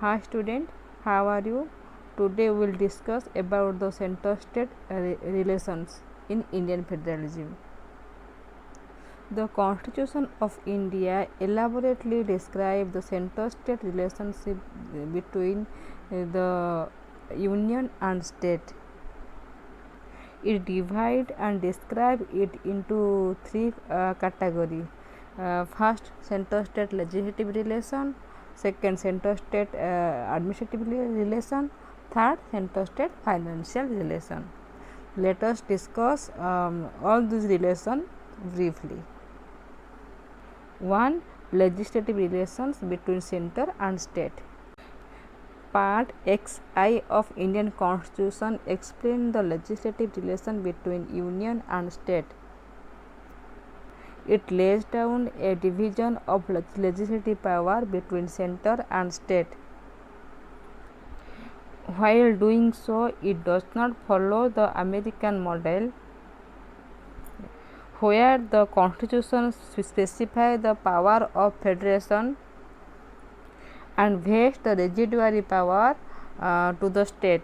Hi student, how are you? Today we will discuss about the center-state relations in Indian federalism. The Constitution of India elaborately describes the center-state relationship between the union and state. It divides and describes it into three categories. First, center-state legislative relation. Second, center-state administrative relation. Third, center-state financial relation. Let us discuss all these relations briefly. 1. Legislative relations between center and state. Part XI of Indian Constitution explains the legislative relation between union and state. It lays down a division of legislative power between center and state. While doing so, it does not follow the American model, where the Constitution specifies the power of federation and vests the residuary power to the state.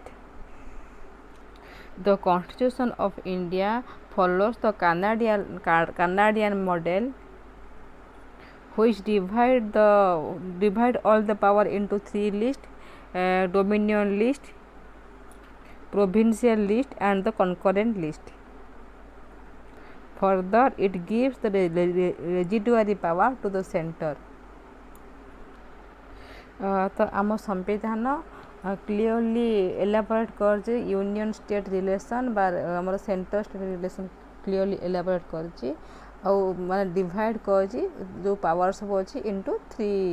The Constitution of India follows the Canadian model, which divide all the power into three lists: Dominion list, provincial list, and the concurrent list. Further, it gives the residuary power to the center. तो आम संविधान clearly elaborate कर union state relation बा आमर centre state relation clearly elaborate कर माने divide कर जो पावर सब अच्छी इनटू थ्री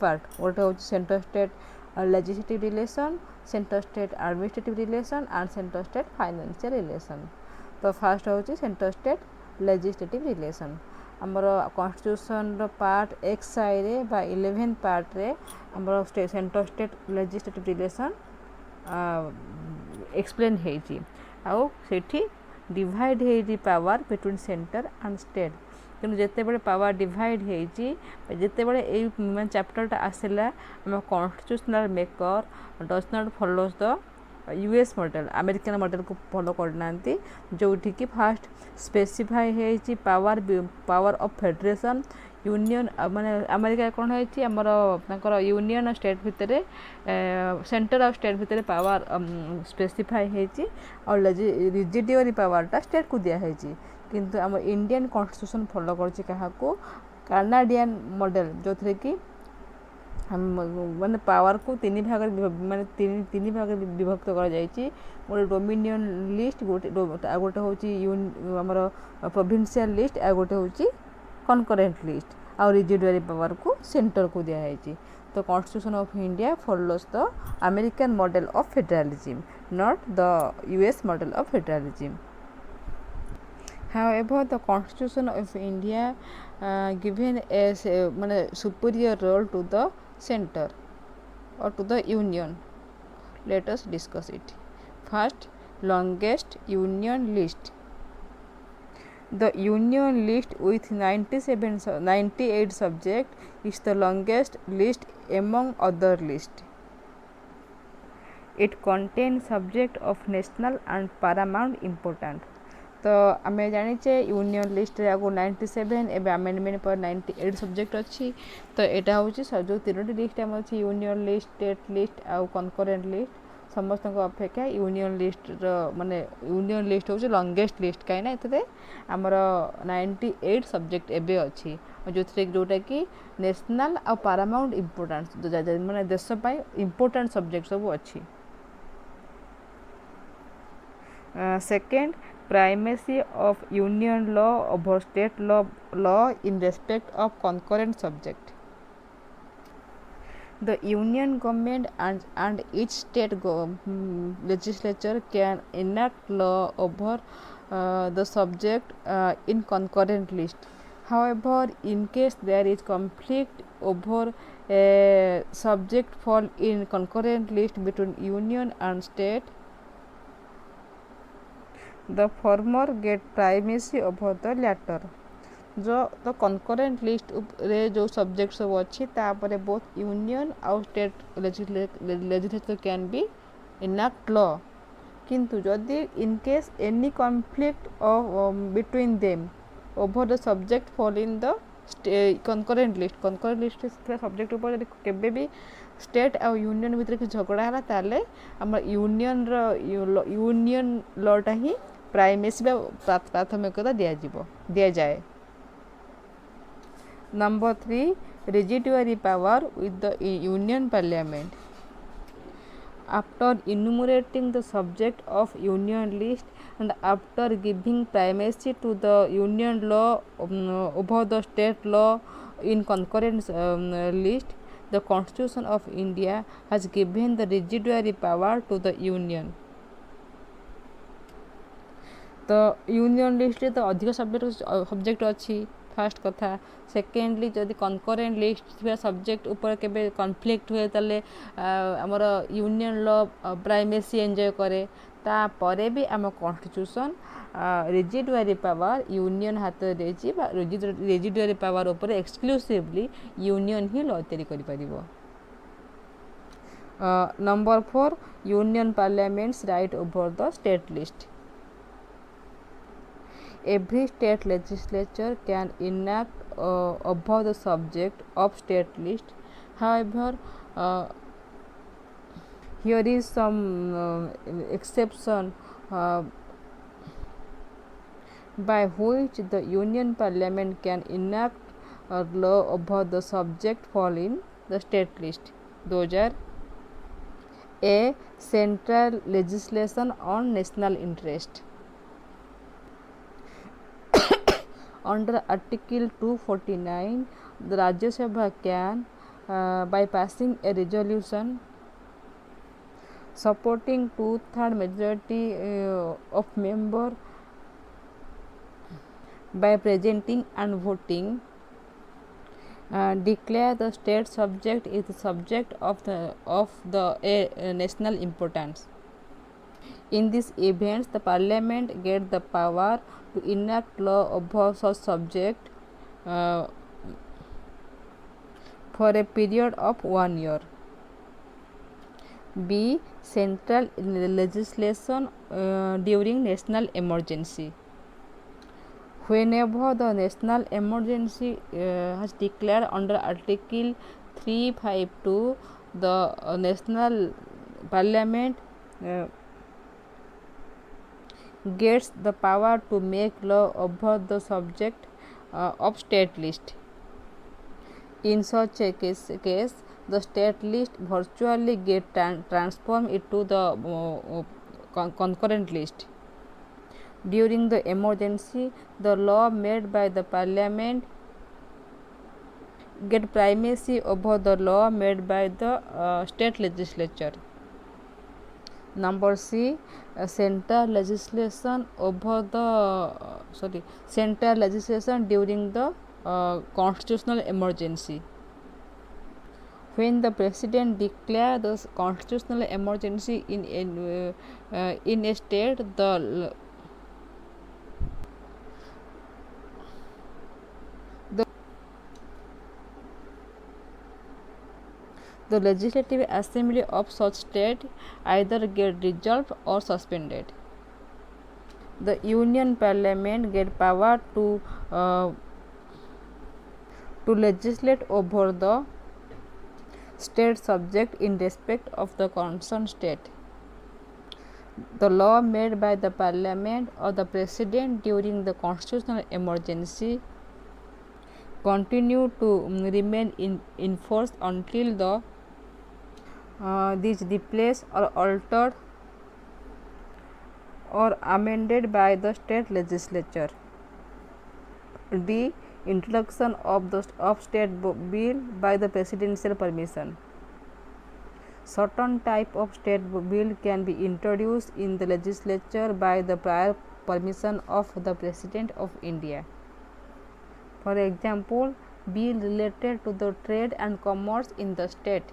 पार्ट गोटे हूँ centre state legislative relation, centre state administrative relation and centre state financial relation. तो फास्ट हूँ सेंटर स्टेट लेजिस्लेटिव रिलेशन. आमर कन्स्टिट्यूशन पार्ट XI रे बा 11 पार्ट रे आमर centre state legislative relation explain होती आउ सेठी डिवाइड होती power between centre and state. तेणु जिते बड़े पावर डिवाइड होती जिते बड़े ये चैप्टरटा आसला आम constitutional maker does not follows the US model, American model को फॉलो करना जोठी कि फास्ट स्पेसिफाई होती पावर ऑफ फेडरेशन यूनियन माने अमेरिका कौन होती आमर यूनियन स्टेट भितर सेंटर और स्टेट भितर पावर स्पेसिफाई होती और रिजिडियरी पावरटा स्टेट को दिया किंतु आम इंडियन कॉन्स्टिट्यूशन फॉलो कर कैनाडियन मॉडल जो थे कि माने पावर को तीन भाग माने तीन भाग विभक्त कर जाइए. गोटे डोमिनियन लिस्ट गोटे हूँ आमर प्रोविंशियल लिस्ट आ गोटे हूँ कनकरेंट लिस्ट आ रिजिडुअरी पावर को सेंटर को दिखाई. तो constitution of India follows the American model of federalism, not the US model of federalism. However, the Constitution of India given as superior role to the center or to the union. Let us discuss it. First, longest union list. The union list with 98 subjects is the longest list among other lists. It contains subjects of national and paramount importance. तो आम जाने union list रे आगो 97 एवं amendment पर 98 subject अच्छी. तो यहाँ हूँ जो तीनो लिस्ट आम अच्छी यूनियन लिस्ट, स्टेट लिस्ट आउ कनकरेंट लिस्ट समस्त अपेक्षा यूनियन लिस्ट माने यूनियन लिस्ट हूँ लंगेस्ट लिस्ट कहीं आमर 98 सब्जेक्ट एवं अच्छी जो जोटा कि नेशनल आ पारामाउंट इम्पोर्टेंस माने देशपाई इम्पोर्टेंट सब्जेक्ट सब अच्छी. Second, primacy of union law over state law in respect of concurrent subject. The union government and each state legislature can enact law over the subject in concurrent list. However, in case there is conflict over a subject fall in concurrent list between union and state, the former get primacy over the latter. जो तो concurrent list रे जो subject सब अच्छी तापर both union आउ state legislature can be enact law किंतु जदि in case any conflict of between them over the subject fall in the concurrent list subject ऊपर केबे भी स्टेट आ यूनियन भितर कि झगड़ा है ताले आम यूनियन लॉटा ही प्राइमेसी प्राथमिकता दि जाए। Number 3 residuary power with the union parliament. After enumerating the subject of union list and after giving primacy to the union law over the state law in concurrent list, the Constitution of India has given the residuary power to the union. तो union list तो अधिक subject अच्छी fast कथा secondly जदि concurrent list थी subject ऊपर केबे conflict हुए ताले आमर यूनियन लॉ प्राइमेसी एंजॉय करे तापरे भी आम कॉन्स्टिट्यूशन रेजिडुअरी पावर यूनियन हाथ देछि रेजिडुअरी पावर ऊपर एक्सक्लूसिवली यूनियन ही लॉ तैयारी करि परिबो। Number 4 union parliament's right over the state list. Every state legislature can enact above the subject of state list. However, here is some exception by which the Union Parliament can enact a law above the subject fall in the state list. Those are a central legislation on national interest. Under Article 249, the Rajya Sabha can, by passing a resolution supporting 2/3 majority of member by presenting and voting, declare the state subject is the subject of the national importance. In these events, the Parliament get the power to enact law above such subject for a period of 1 year. B. Central legislation during national emergency. Whenever the national emergency has declared under Article 352, the national Parliament gets the power to make law over the subject of state list. In such a case, the state list virtually get transformed into the concurrent list. During the emergency, the law made by the Parliament get primacy over the law made by the state legislature. Number C, central legislation over the central legislation during the constitutional emergency. When the president declares the constitutional emergency in a state, the legislative assembly of such state either get dissolved or suspended. The Union Parliament get power to legislate over the state subject in respect of the concerned state. The law made by the Parliament or the President during the constitutional emergency continue to remain in force until these replaced or altered or amended by the state legislature. D. Introduction of state bill by the presidential permission. Certain type of state bill can be introduced in the legislature by the prior permission of the President of India. For example, bill related to the trade and commerce in the state.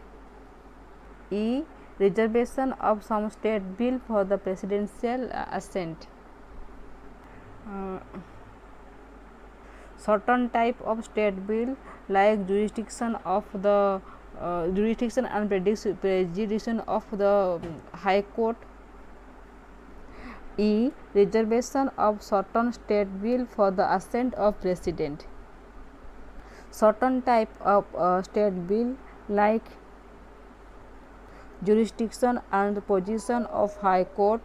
E. Reservation of some state bill for the presidential assent. certain type of state bill like jurisdiction and jurisdiction of the high court. E. Reservation of certain state bill for the assent of president. Certain type of state bill like jurisdiction and position of high court,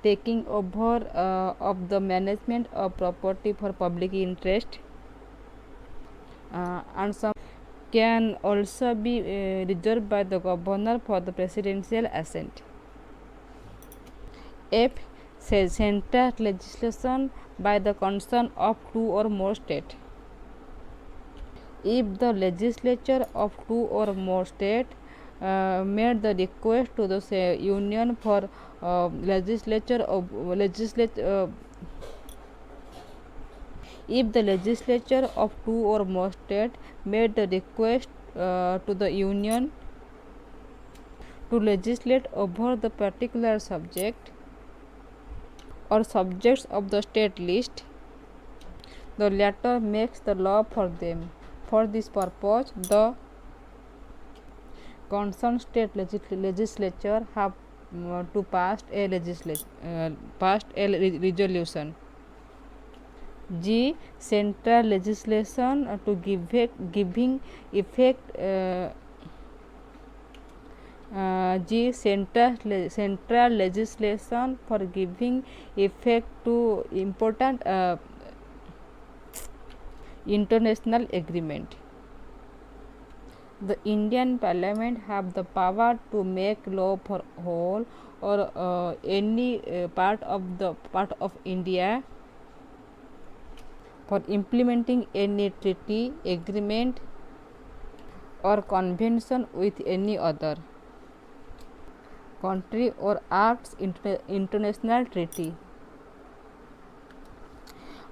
taking over of the management of property for public interest, and some can also be reserved by the governor for the presidential assent. F. Central legislation by the consent of two or more states. If the legislature of two or more states made the request to the union for if the legislature of two or more states made the request to the union to legislate over the particular subject or subjects of the state list, the latter makes the law for them. For this purpose, the concerned state legislature have to pass a resolution. G. Central legislation to giving effect. G. Central legislation for giving effect to important international agreement. The Indian Parliament have the power to make law for whole or any part of India for implementing any treaty, agreement or convention with any other country or acts international treaty.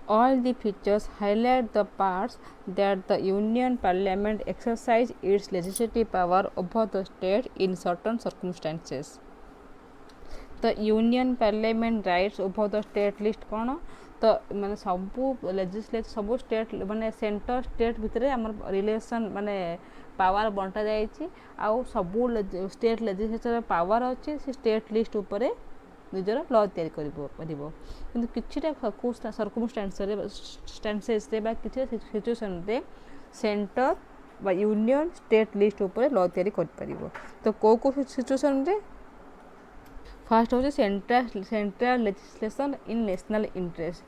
All the features highlight the parts that the Union Parliament exercise its legislative power over the state in certain circumstances. The Union Parliament rights over the state list कौन तो माने सबू legislature सबू state माने centre state भितर आमर relation माने power बंटा जाइछि आउ सबू स्टेट लेजिस्लेचर पावर अछि से स्टेट लिस्ट ऊपर निजर लॉ तैयारी करिवो किंतु किछिटा सर्कमस्टेंसेस रे बा किछि सिचुएशन रे सेंटर बा यूनियन स्टेट लिस्ट ऊपर लॉ तैयारी कर परिवो तो को सिचुएशन रे फर्स्ट होछि सेंट्रल लेजिस्लेशन इन नेशनल इंटरेस्ट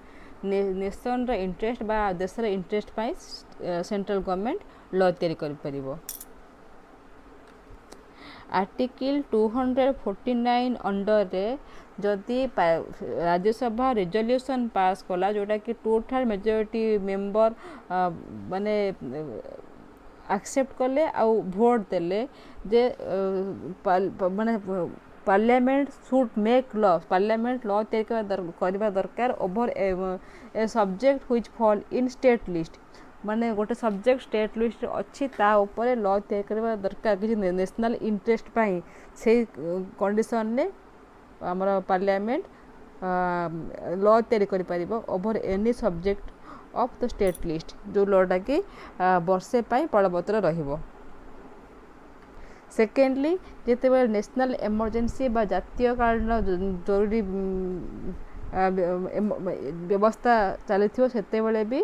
नेशन रा इंटरेस्ट बा देश रा इंटरेस्ट पाई सेंट्रल गवर्नमेंट लॉ तैयारी कर परिवो आर्टिकल 249 अंडर रे जदि राज्यसभा रेजोल्यूशन पास कला जोटा कि टोटल मेजॉरिटी मेंबर माने एक्सेप्ट कले आ वोट देले जे माने parliament should make law parliament law करवा दरकार over a subject which fall in state list माने गोटे सब्जेक्ट स्टेट लिस्ट अच्छी ता ऊपर लॉ तैयार करवा दरकार कि नेशनल इंटरेस्ट पाई से कंडीशन ने हमर पार्लियामेंट लॉ तैयार करि परिबो over any subject of the state list जो लॉटा कि वर्षे पाई बलवत्तर रहिबो सेकेंडली जिते बेले नेशनल इमरजेंसी बा जातीय कालीन जरूरी व्यवस्था चली सेते भी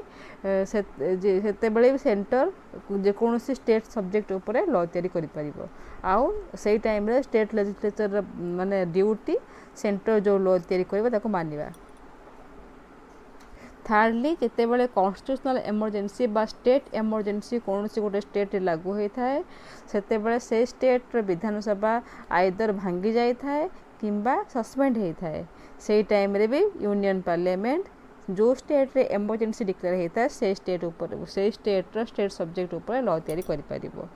सेंटर जेकोसी स्टेट सब्जेक्ट उपर लॉ तैयारी करिपारिबो आउ सेई टाइम रे स्टेट लेजिस्लेचर माने ड्यूटी सेंटर जो लॉ तैयारी करिबो ताको मानिबा थार्डली जिते बेले कॉन्स्टिट्यूशनल इमरजेंसी बा स्टेट इमरजेंसी कौन सी गोटे स्टेट लागू होता है सेते बेले से स्टेट विधानसभा आइदर भांगी जाई थाए किंबा सस्पेंड होता है से टाइम रे भी यूनियन पार्लियामेंट जो स्टेट रे इमरजेंसी डिक्लेयर होता है से स्टेट ऊपर से स्टेट रो स्टेट सब्जेक्ट ऊपर लॉ तैयारी करि परिबो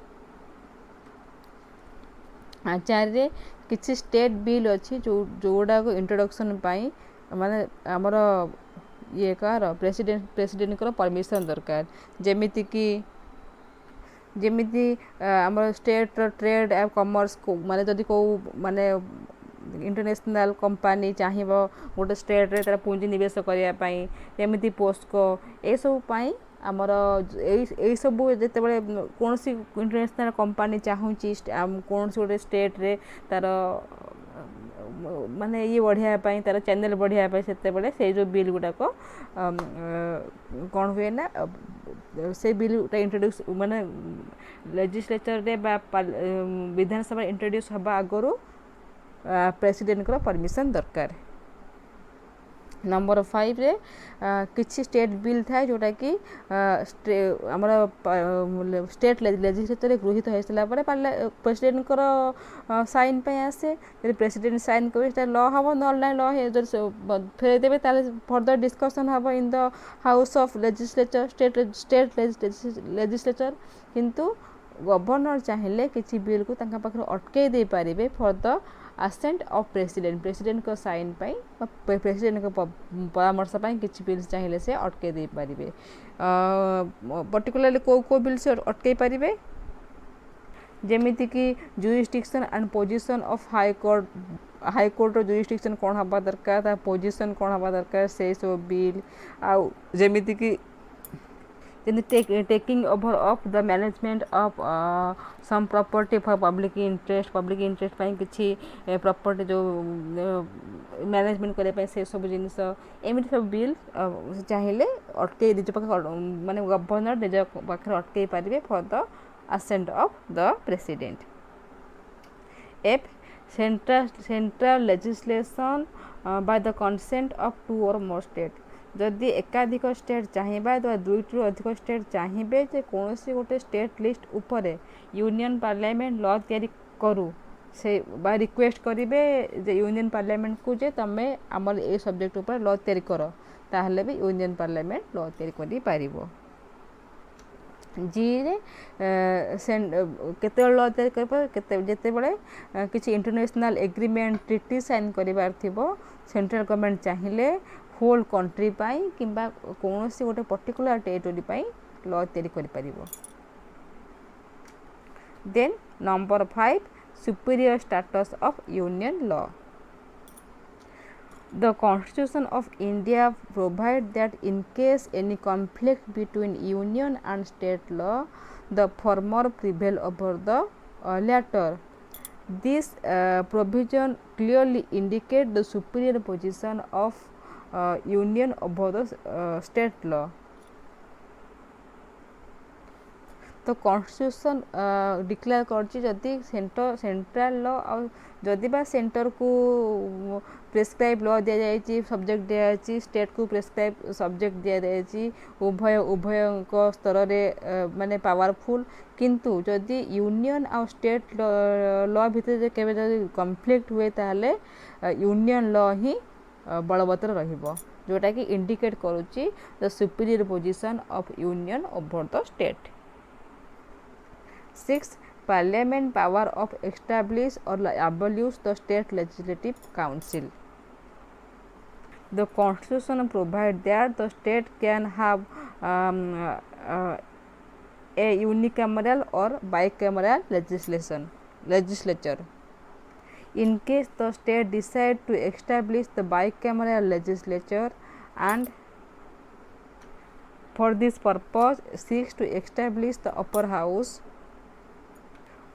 आचार्य किछि स्टेट बिल अछि जोडा को इंट्रोडक्शन पाई माने हमर ये कार प्रेसिडेंट को परमिशन दरकार जेमिति कि जेमिति हमर स्टेट ट्रेड एंड कॉमर्स को माने जदि को माने इंटरनेशनल कंपनी चाहिए गोटे स्टेट रे तार पुंजी निवेश करने जमी पोस्को ये सब आमर यही सब जिते कौन इंटरनेशनल कंपनी चाहूँगी कौन गोटे स्टेट रे तार माने ये बढ़िया तार चैनल बढ़िया से जो बिल गुड़ाक कौन हुए ना से बिल इंट्रोड्यूस माने लेजिस्लेचर रे विधानसभा इंट्रोड्यूस हवा आगु प्रेसिडेंट को परमिशन दरकार। नंबर 5 रे किसी स्टेट बिल थाए जोटा कि आमर स्टेट लेजिस्लेचर गृहीत हो सारापर प्रेसिडेंट को साइन पे आसे जब प्रेसिडेंट साइन कर लॉ हम ना लॉ फेर देवे फर्दर डिस्कशन हम in the house of legislature state legislature किंतु गवर्नर चाहिए किसी बिल को पाखे अटकई दे पारे for the assent of president को साइन प्रेसिडेंट को परामर्श किसी बिल चाहिए से अटकई दे पारे पर्टिकुलरली को बिल से अटकई पारे जेमिति कि jurisdiction and position of high court jurisdiction कौन हवा दरकार पोजीशन कौन हवा दरकार से सब बिल आउ जेमिति कि taking over of the management of some property for public interest ପାଇଁ କିଛି property जो management କରିବା ପାଇଁ ସେ ସବୁ ଜିନିଷ ଏମିତି ସବୁ bill ଚାହିଁଲେ ଅଟକେଇ ନିଜ ପାଖରେ ମାନେ ଗଭର୍ଣ୍ଣର ନିଜ ପାଖରେ ଅଟକେଇ ପାରିବେ for the assent of the president. F central legislation by the consent of 2 or more states जदि एकाधिक स्टेट चाहिए दुईटू अधिक स्टेट चाहिए जे कौन सी गोटे स्टेट लिस्ट उपरे यूनियन पार्लियामेंट लॉ तैयारी करू से बा रिक्वेस्ट करेंगे जे यूनियन पार्लियामेंट को जे तमे आमर ए सब्जेक्ट उपर लॉ तैयारी कर ताहले भी यूनियन पार्लियामेंट लॉ तैयारी करि पारिबो। जी रे केते लॉ तैयारी कर जेते बड़े किसी इंटरनेशनल एग्रीमेंट ट्रिटी साइन करिवार थिबो सेंट्रल गवर्नमेंट चाहिए होल कंट्री पाई किंबा कौन सी गोटे पर्टिकुलर टेरिटोरी पाई लॉ तैयारी करि पारिबो। Then number 5 superior status of union law The Constitution of India provides that in case any conflict between union and state law, the former prevail over the latter. This provision clearly indicates the superior position of union over the state law. तो constitution declare करछि जदि central law जदि बा centre को prescribe law दिया जायछि subject दिया जायछि state को prescribe subject दिया जायछि उभय को स्तर रे माने पावरफुल किंतु जदि यूनियन आ स्टेट लॉ भितर केबे जदि कॉन्फ्लिक्ट हुए ताले यूनियन लॉ ही बलवत्तर रहिबो जोटा कि इंडिकेट करूछि the superior position of union over the state. 6 Parliament power of establish or abolish the state legislative council. The Constitution provides that the state can have a unicameral or bicameral legislature. In case the state decide to establish the bicameral legislature and for this purpose seeks to establish the upper house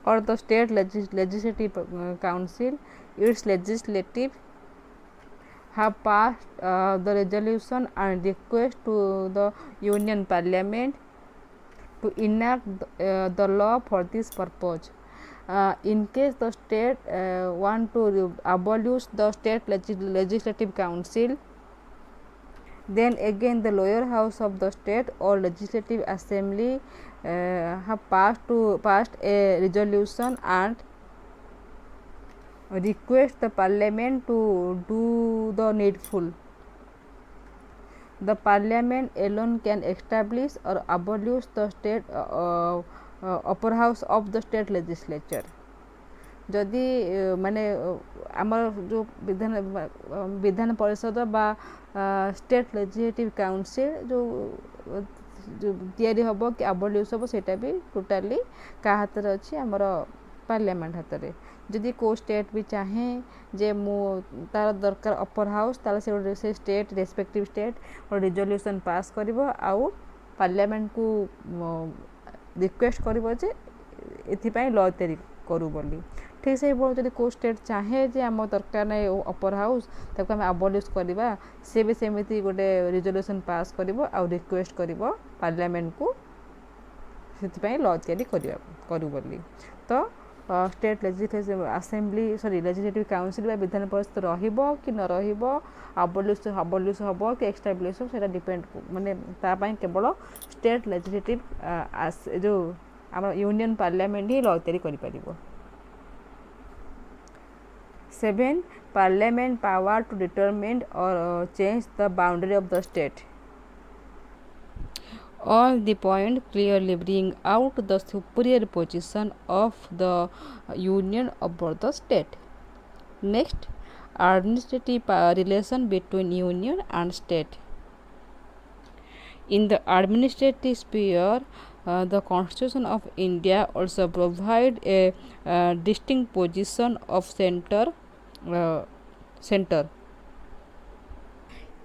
or the state legislative council, its legislative have passed the resolution and request to the union parliament to enact the law for this purpose. In case the state want to abolish the state legislative council, then again the lower house of the state or legislative assembly have passed a resolution and request the parliament to do the needful. The parliament alone can establish or abolish the state upper house of the state legislature. जदि माने आमर जो विधान परिषद बा state legislative council जो तैयारी हम कि आबोल्यूस हम सेटा भी टोटाली क्या हाथ अच्छी आमर पार्लियामेंट हाथ में जदि को स्टेट भी चाहे जे मु तार दरकार अपर हाउस ताले से स्टेट रेस्पेक्टिव स्टेट और रिजोल्यूशन पास करिवो आउ पार्लियामेंट को रिक्वेस्ट करिवो जे एथिपाई लॉ तैयारी करू बोली ठीक से जदि को स्टेट चाहे जे आम दरकार ना अपर हाउस ताको आम अबॉलिश करवा सी भी सेमती गोटे रिजोल्यूशन पास करिवो आउ रिक्वेस्ट करिवो पार्लियामेंट को से लॉ तैयारी करू बोली तो state legislative assembly sorry legislative council Vidhan Parishad रहिबो कि न रहिबो अबॉलिश हम कि एस्टाब्लिश से डिपेंड माने तापाई केवल स्टेट लेजिस्लेटिव जो आम यूनियन पार्लियामेंट ही लॉ तैयारी करि परिबो 7 पार्लियामेंट पावर टू डिटरमिन और change the boundary of the state all the point clearly bring out the superior position of the union over the state. Next, administrative relation between union and state. In the administrative sphere, the Constitution of India also provide a distinct position of center.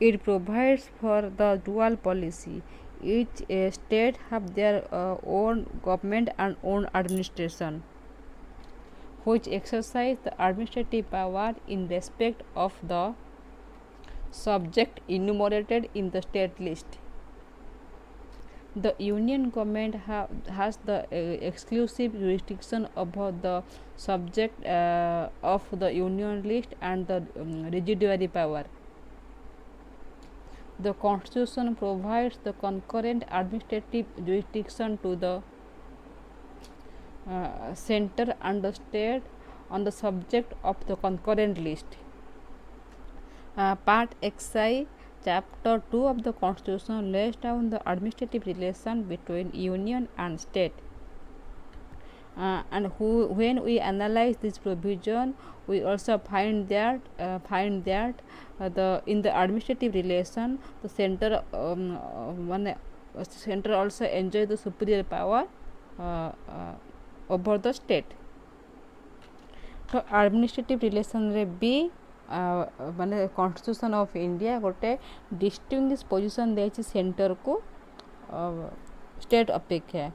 It provides for the dual policy. Each state have their own government and own administration, which exercise the administrative power in respect of the subject enumerated in the state list. The union government has the exclusive jurisdiction over the subject of the union list and the residuary power. The Constitution provides the concurrent administrative jurisdiction to the center and the state on the subject of the concurrent list. Part XI, Chapter 2 of the Constitution lays down the administrative relation between union and state. And when we analyze this provision, we also find that in the administrative relation, the center also enjoy the superior power over the state. तो administrative relation रे भी माने constitution of India गोटे distinguish position देछि centre को state अपेक्षा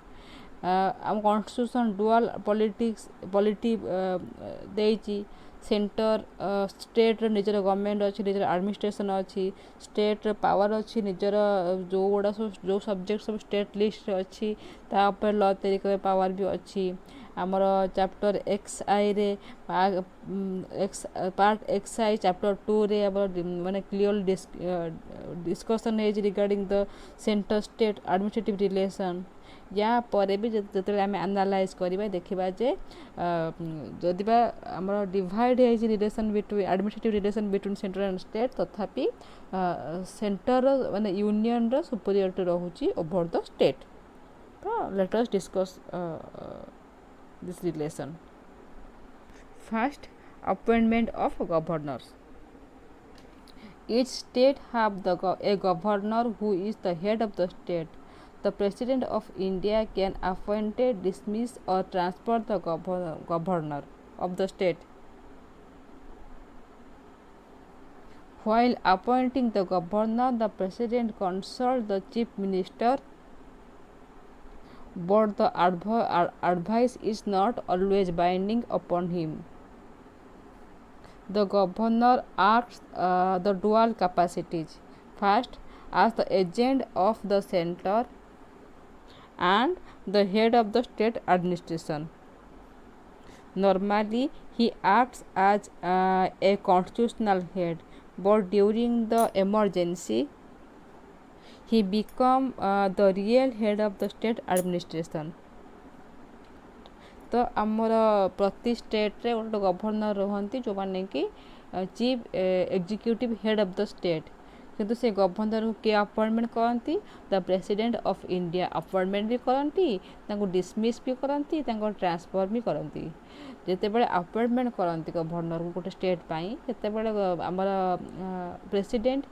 आम constitution dual polity देछि सेंटर स्टेट निजर गवर्नमेंट अच्छी निजर एडमिनिस्ट्रेशन अच्छी स्टेट पावर अच्छी निजर जो गुड़ा जो सब्जेक्ट सब स्टेट लिस्ट अच्छी तापर लॉ तैयारी करे पावर भी अच्छी आमर चैप्टर एक्स आई रे पार्ट एक्स आई चैप्टर 2 रे माने क्लियर डिस्कशन है regarding the centre state administrative relation या पर भी जो आम एनालाइज करवा देखा जे जदि आमर डिवाइड है relation between administrative relation between centre and state तथापि सेंटर माने यूनियन रो सुपीरियरिटी रहूची ओवर द स्टेट तो let us discuss this relation. First, appointment of governors. Each state have a governor who is the head of the state. The President of India can appoint, dismiss or transfer the governor of the state. While appointing the governor, the President consults the Chief Minister, but the advice is not always binding upon him. The governor acts the dual capacities. First, as the agent of the center and the head of the state administration. Normally, he acts as a constitutional head, but during the emergency, he become the real head of the state administration. तो आमर प्रति state रे गोटे governor रहती जो माने कि chief executive head of the state किंतु से गवर्नर को किए अपॉइंटमेंट करती the president of India appointment भी करती डिसमिस भी करती ट्रांसफर भी करती जिते बड़े अपॉइंटमेंट करती गवर्नर को गोटे स्टेट पाई जिते बड़े आमर प्रेसिडेंट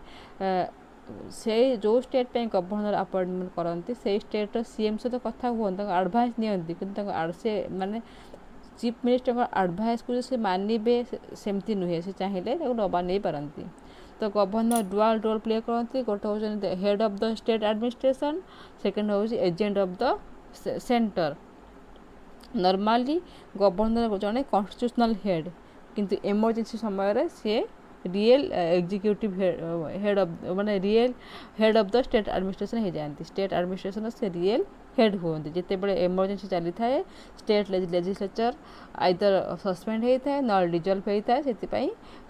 से जो स्टेट पे गवर्नर अपॉइंटमेंट करती से स्टेट सीएम सहित कथा हुआ एडभाइस नियंती कि से माने चीफ मिनिस्टर एडवाइस को से मानवे सेमती नुहे से चाहिए मानी पारती तो गवर्नर डुआल रोल प्ले करती गोटे हूँ head of the state administration second हूँ agent of the centre normally governor जड़े कॉन्स्टिट्यूशनल हेड किंतु इमरजेंसी समय सी रियल एग्जीक्यूटिव हेड ऑफ माने real head of the state administration हो जाती स्टेट एडमिनिस्ट्रेशन से रियल हेड हुए जिते बड़े इमरजेंसी चली थाए स्टेट लेजिस्लेचर आइदर सस्पेंड होता है न डिजल्व होता है से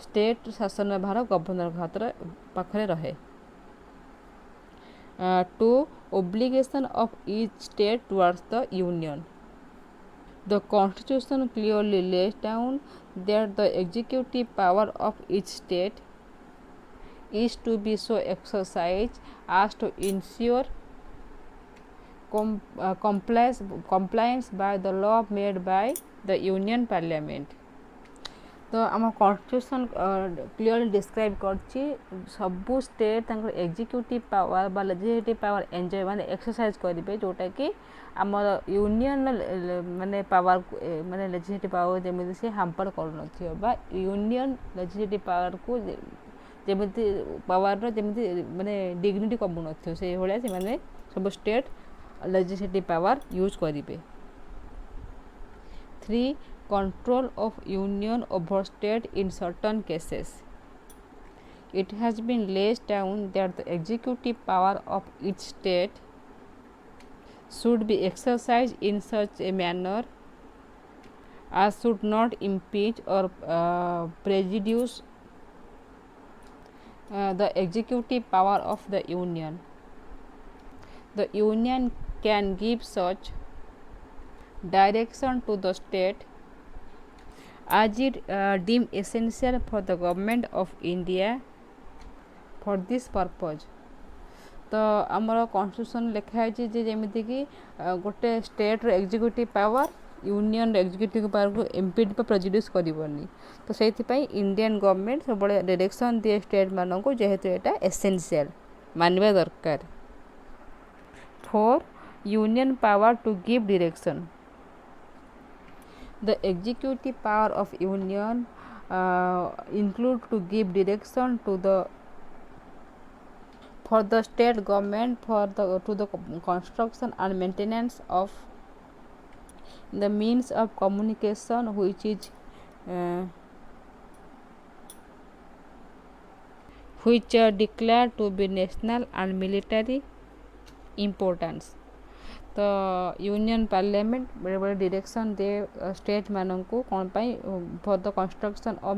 स्टेट शासन भार गवर्नर हाथ पाखे रहे to obligation of each state towards the union The Constitution clearly lays down that the executive power of each state is to be so exercised as to ensure compliance by the law made by the Union Parliament. तो आम constitution clearly describe करछि सबू state executive power बा legislative power enjoy माने exercise करेंगे जोटा कि आमर यूनियन माने पावर माने लेजिस्लेटिव पावर जमी से हाम्पर कर यूनियन लेजिस्लेटिव पावर को जमी पावर जमी माने डिग्निटी कमु न से भाया से सब स्टेट लेजिस्लेटिव पावर यूज करेंगे 3 Control of union over state in certain cases. It has been laid down that the executive power of each state should be exercised in such a manner as should not impede or prejudice the executive power of the union. The union can give such direction to the state as it deemed essential for the government of India for this purpose. तो आमर constitution लिखाई जे जमीती कि गोटे state executive power union executive power को impede पर prejudice करनी तो से इंडियन गवर्नमेंट सब डायरेक्शन दिए स्टेट मान को जेहेतु यहाँ एसेंशियल मानवा दरकार 4 union power to give direction The executive power of union include to give direction to the for the state government for the to the construction and maintenance of the means of communication which is which are declared to be national and military importance. तो union parliament बड़े बड़े direction दे state मानन को कौन पाई for the construction of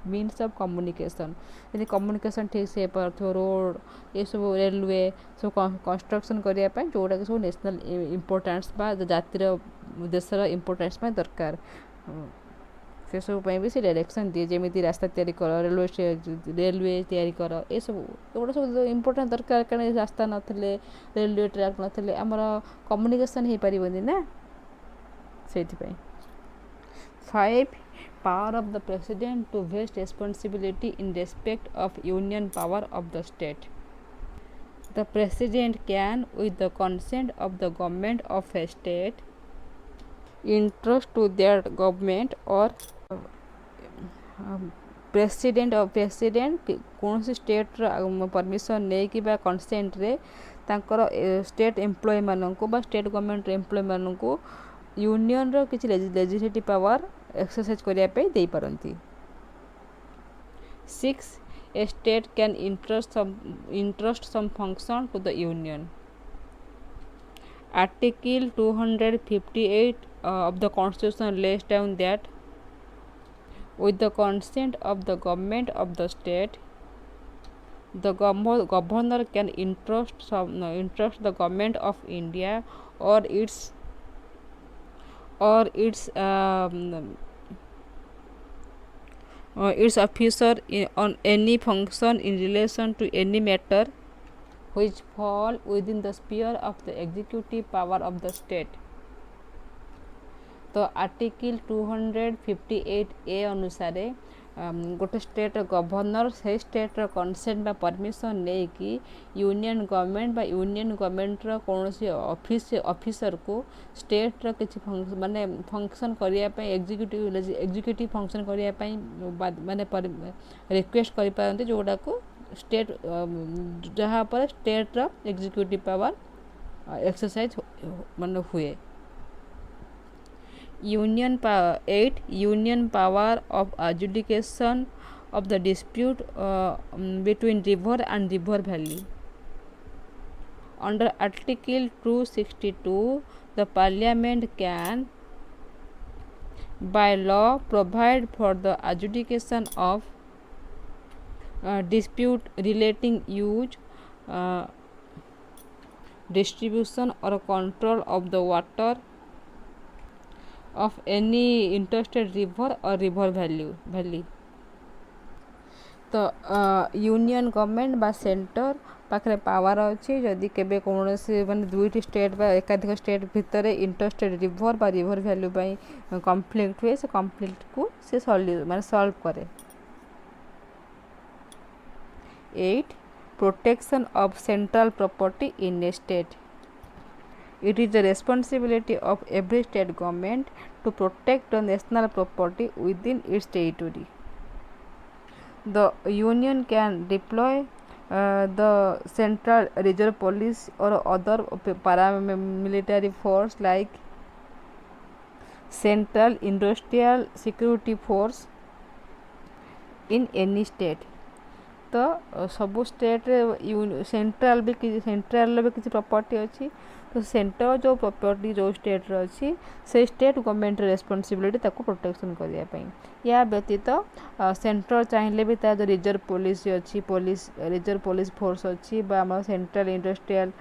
means of communication यदि communication ठीक से पारथो रोड ये सब रेलवे सब कंस्ट्रक्शन करिया पाई जोटा कि सब नेशनल इंपोर्टेंस बा जातिर देशर इंपोर्टेंस में दरकार से सब भी से डायरेक्शन दिए जमी रास्ता तैयारी कर रेलवे तैयारी कर ये सब एगुड़ा सब इंपोर्टेंट दरकार कारण रास्ता नथिले रेलवे ट्रैक नथिले आमर कम्युनिकेशन हो पारिबनी ना से 5 power of the president to vest responsibility in respect of union power of the state the president can with the consent of the government of a state entrust to their government और president कौन state permission नहीं कि consent रे तांकर state employ मानक state government employ मानक union रो किछि लेजिस्लेटिव पावर एक्सरसाइज करिया पे देई परंती 6 a state can entrust some function to the union Article 258 of the Constitution lays down that with the consent of the government of the state, the governor can entrust the government of India or its officer on any function in relation to any matter which fall within the sphere of the executive power of the state. तो article 258A अनुसार गोटे state governor से state कनसेंट बा permission नहीं कि union government बा union government कौन officer को स्टेट किसी माने फंक्शन करने एग्जीक्यूटिव फंक्शन करने माने रिक्वेस्ट करें जोटा को स्टेट जहाँ पर स्टेट एग्जीक्यूटिव पावर एक्सरसाइज माने हुए। Union power of adjudication of the dispute between river and river valley. Under Article 262, the Parliament can, by law, provide for the adjudication of dispute relating use, distribution or control of the water of any interstate river or river valley. तो union government बा centre पाखे power अच्छी जदि केबे कौन से माने दुईटी state बा एकाधिक स्टेट भितर इंटरस्टेट रिवर बा रिवर वैल्यू कॉन्फ्लिक्ट हुए से कॉन्फ्लिक्ट को से माने सॉल्व करे। 8 protection of central property in A state. It is the responsibility of every state government to protect the national property within its territory. The union can deploy the central reserve police or other paramilitary force like Central Industrial Security Force in any state. तो सबू state central भी किसी property अच्छी तो centre जो property जो state अच्छी से स्टेट गवर्नमेंट रेस्पॉन्सिबिलिटी ताको प्रोटेक्शन करने या व्यतीत सेंट्रल चाहिए भी तार जो रिजर्व पुलिस अच्छी रिजर्व पुलिस फोर्स अच्छी सेंट्रल इंडस्ट्रियल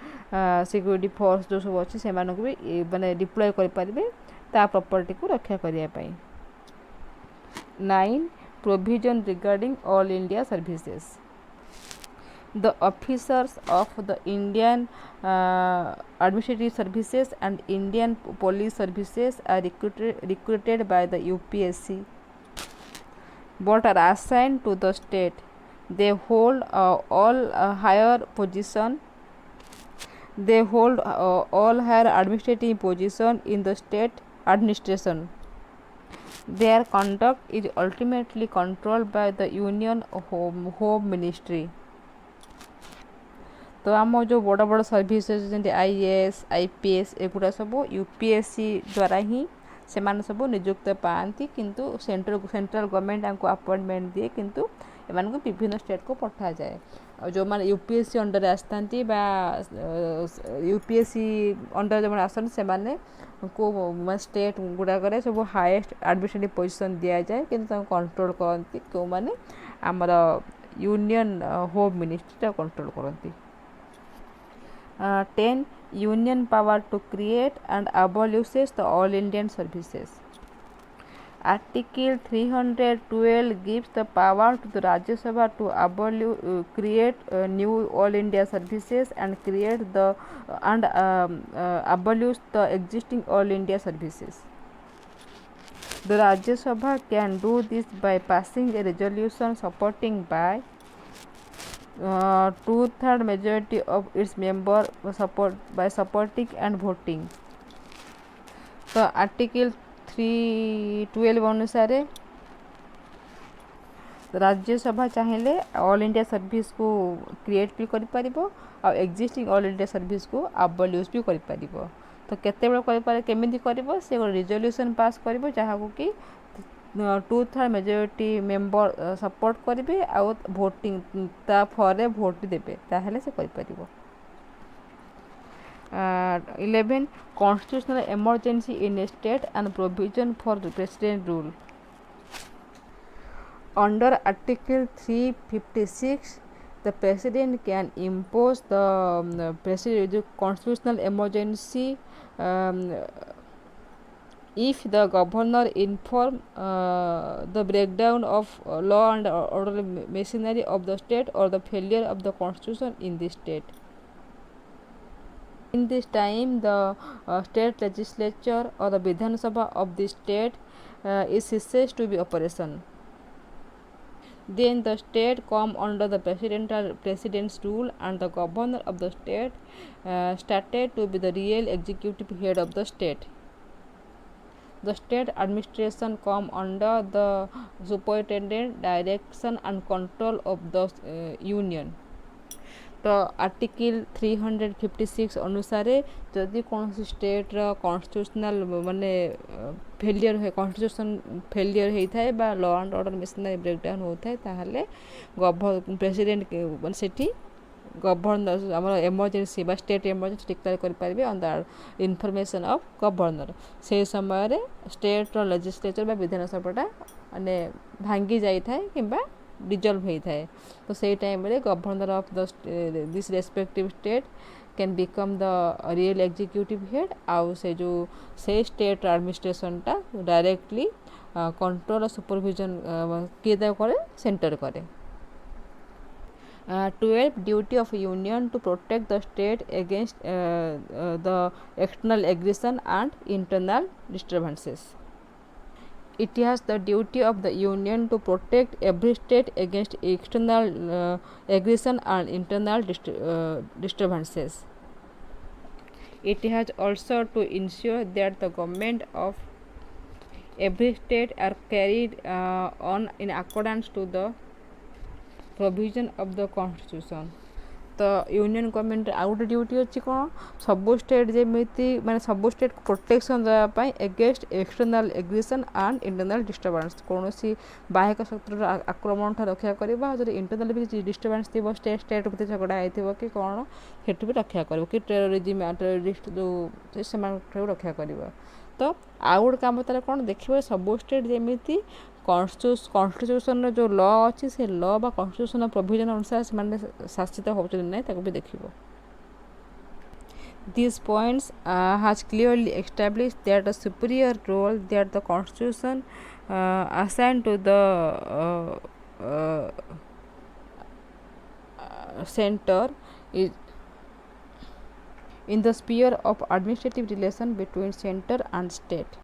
सिक्योरिटी फोर्स जो सब अच्छी से भी माने डिप्लॉय करें ता प्रॉपर्टी को रक्षा करने। 9 provision regarding all India services. The officers of the Indian administrative services and Indian police services are recruited by the UPSC but are assigned to the state. They hold all higher position. They hold all higher administrative position in the state administration. Their conduct is ultimately controlled by the Union Home Ministry. तो आम जो बड़ बड़ services जैसे IAS IPS एगुड़ा सब UPSC द्वारा ही से सब नियुक्त पाती किंतु सेंट्रल गवर्नमेंट को अपॉइंटमेंट दिए किंतु एमान को विभिन्न स्टेट को पठा जाए और जो मैंने UPSC अंडर आसता UPSC अंडर जो आसन से को स्टेट गुड़ाक सब हाएस्ट एडमिनिस्ट्रेटिव पोजीशन दि जाए कि कंट्रोल करती क्यों मैंने आमर यूनियन होम मिनिस्ट्री कंट्रोल करती। 10 Union power to create and abolishes the all Indian services. Article 312 gives the power to the Rajya Sabha to create new all India services and create the abolish the existing all India services. The Rajya Sabha can do this by passing a resolution supporting by 2/3 majority of its members supporting and voting. तो article 312 अनुसार राज्यसभा चाहिए all India service को create भी कर existing all India service को abolish भी कर तो केते केमिति कर से रिजोल्यूशन पास कर जहाँ को कि 2/3 मेजोरिटी मेंबर सपोर्ट करेंगे आउ भोटिंग ताफरे भोट देवे ताहले से कर 11 constitutional emergency in a state and provision for the president rule. Under Article 356 the president can impose the constitutional emergency if the governor inform the breakdown of law and order machinery of the state or the failure of the constitution in the state. In this time the state legislature or the Vidhan Sabha of the state is ceased to be operation. Then the state come under the president's rule, and the governor of the state started to be the real executive head of the state. The state administration come under the superintendent direction and control of the union. तो article 356 अनुसार जदि कौन स्टेट्र constitutional माने failure है constitution failure होता है बा law and order missionary breakdown होता है ताहले प्रेसिडेंट माने सेठी गवर्नर आम एमरजेन्सी बा स्टेट एमरजेन्सी डिक्लेयर करें on the information of governor से समय स्टेट्र लेजिस्लेचर बा विधानसभाटा माने भांगी जाए कि डिजल्व होता है तो से टाइम रे governor of the this respective state can become the real executive head आउ से जो से स्टेट एडमिनिस्ट्रेशनटा डायरेक्टली कंट्रोल और सुपरविजन किए करे सेंटर करे 12 duty of union to protect the state against the external aggression and internal disturbances. It has the duty of the union to protect every state against external aggression and internal disturbances. It has also to ensure that the government of every state are carried on in accordance to the provision of the constitution. तो union government आउ गोटे duty अच्छी कौन सबू state जमी माने सबू state को प्रोटेक्शन देवाई against external aggression and internal disturbance कौन बाह्यक शत्रु आक्रमण रक्षा करवा जो इंटरनल भी डिस्टर्बांस थी स्टेट स्टेट प्रति झगड़ा होती कि कौन से भी रक्षा कर कि टेररिज्म टेररिस्ट जो से रक्षा कर तो आउ गोटे कम तार कौन देखिए सबू स्टेट जमी कन्स्टिट्यूशन जो लॉ अच्छी से लॉ बा कन्स्टिट्यूशन प्रोविजन अनुसार से शासित होती ना भी देखिए These points has clearly established that a superior role that the constitution assigned to the center is in the sphere of administrative relation between center and state.